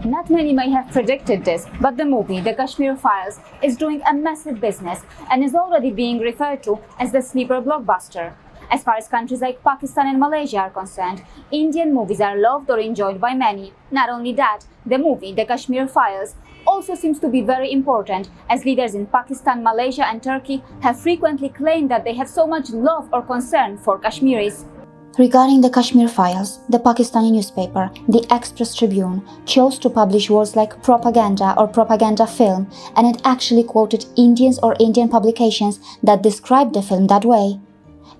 Not many may have predicted this, but the movie The Kashmir Files is doing a massive business and is already being referred to as the sleeper blockbuster. As far as countries like Pakistan and Malaysia are concerned, Indian movies are loved or enjoyed by many. Not only that, the movie The Kashmir Files also seems to be very important, as leaders in Pakistan, Malaysia and Turkey have frequently claimed that they have so much love or concern for Kashmiris. Regarding the Kashmir Files, the Pakistani newspaper, the Express Tribune, chose to publish words like propaganda or propaganda film, and it actually quoted Indians or Indian publications that described the film that way.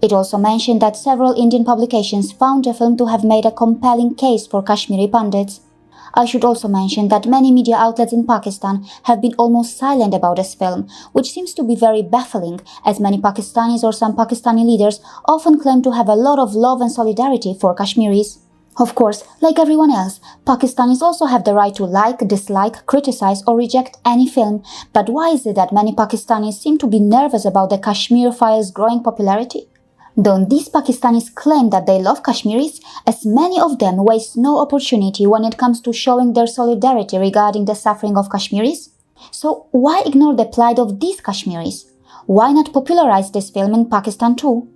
It also mentioned that several Indian publications found the film to have made a compelling case for Kashmiri pundits. I should also mention that many media outlets in Pakistan have been almost silent about this film, which seems to be very baffling, as many Pakistanis or some Pakistani leaders often claim to have a lot of love and solidarity for Kashmiris. Of course, like everyone else, Pakistanis also have the right to like, dislike, criticize or reject any film, but why is it that many Pakistanis seem to be nervous about the Kashmir Files' growing popularity? Don't these Pakistanis claim that they love Kashmiris, as many of them waste no opportunity when it comes to showing their solidarity regarding the suffering of Kashmiris? So why ignore the plight of these Kashmiris? Why not popularize this film in Pakistan too?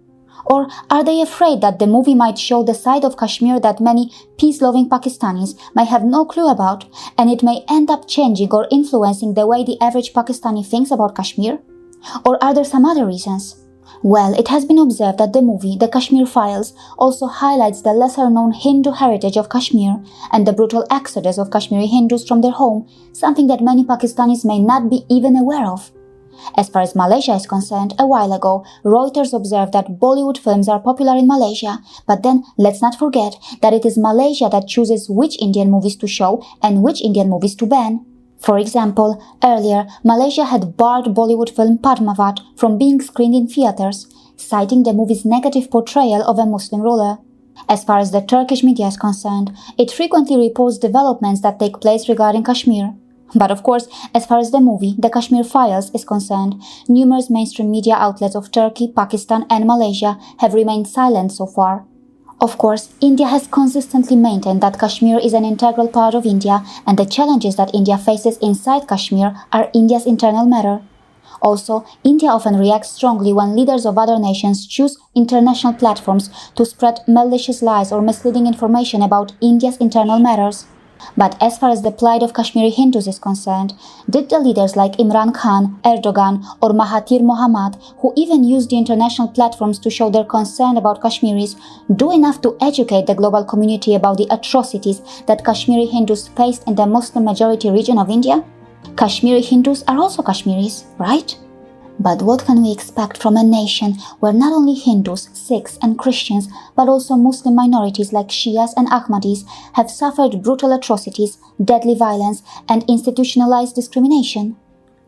Or are they afraid that the movie might show the side of Kashmir that many peace-loving Pakistanis might have no clue about, and it may end up changing or influencing the way the average Pakistani thinks about Kashmir? Or are there some other reasons? Well, it has been observed that the movie The Kashmir Files also highlights the lesser-known Hindu heritage of Kashmir and the brutal exodus of Kashmiri Hindus from their home, something that many Pakistanis may not be even aware of. As far as Malaysia is concerned, a while ago, Reuters observed that Bollywood films are popular in Malaysia, but then let's not forget that it is Malaysia that chooses which Indian movies to show and which Indian movies to ban. For example, earlier, Malaysia had barred Bollywood film Padmavat from being screened in theaters, citing the movie's negative portrayal of a Muslim ruler. As far as the Turkish media is concerned, it frequently reports developments that take place regarding Kashmir. But of course, as far as the movie The Kashmir Files is concerned, numerous mainstream media outlets of Turkey, Pakistan and Malaysia have remained silent so far. Of course, India has consistently maintained that Kashmir is an integral part of India, and the challenges that India faces inside Kashmir are India's internal matter. Also, India often reacts strongly when leaders of other nations choose international platforms to spread malicious lies or misleading information about India's internal matters. But as far as the plight of Kashmiri Hindus is concerned, did the leaders like Imran Khan, Erdogan or Mahathir Mohamad, who even used the international platforms to show their concern about Kashmiris, do enough to educate the global community about the atrocities that Kashmiri Hindus faced in the Muslim-majority region of India? Kashmiri Hindus are also Kashmiris, right? But what can we expect from a nation where not only Hindus, Sikhs and Christians, but also Muslim minorities like Shias and Ahmadis have suffered brutal atrocities, deadly violence and institutionalized discrimination?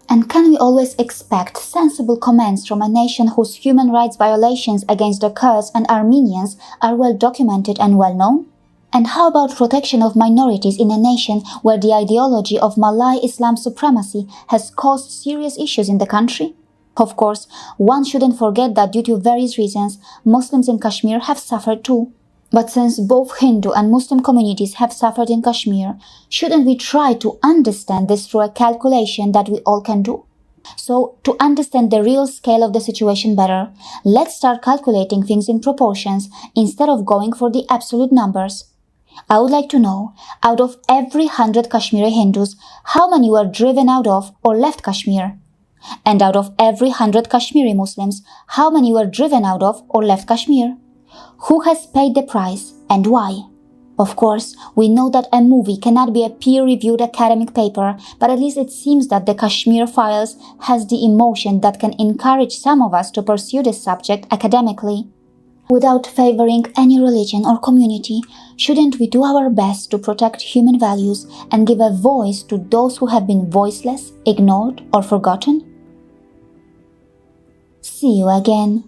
And can we always expect sensible comments from a nation whose human rights violations against the Kurds and Armenians are well documented and well known? And how about protection of minorities in a nation where the ideology of Malay Islam supremacy has caused serious issues in the country? Of course, one shouldn't forget that due to various reasons, Muslims in Kashmir have suffered too. But since both Hindu and Muslim communities have suffered in Kashmir, shouldn't we try to understand this through a calculation that we all can do? So, to understand the real scale of the situation better, let's start calculating things in proportions instead of going for the absolute numbers. I would like to know, out of every 100 Kashmiri Hindus, how many were driven out of or left Kashmir? And out of every 100 Kashmiri Muslims, how many were driven out of or left Kashmir? Who has paid the price and why? Of course, we know that a movie cannot be a peer-reviewed academic paper, but at least it seems that the Kashmir Files has the emotion that can encourage some of us to pursue this subject academically. Without favoring any religion or community, shouldn't we do our best to protect human values and give a voice to those who have been voiceless, ignored or forgotten? See you again.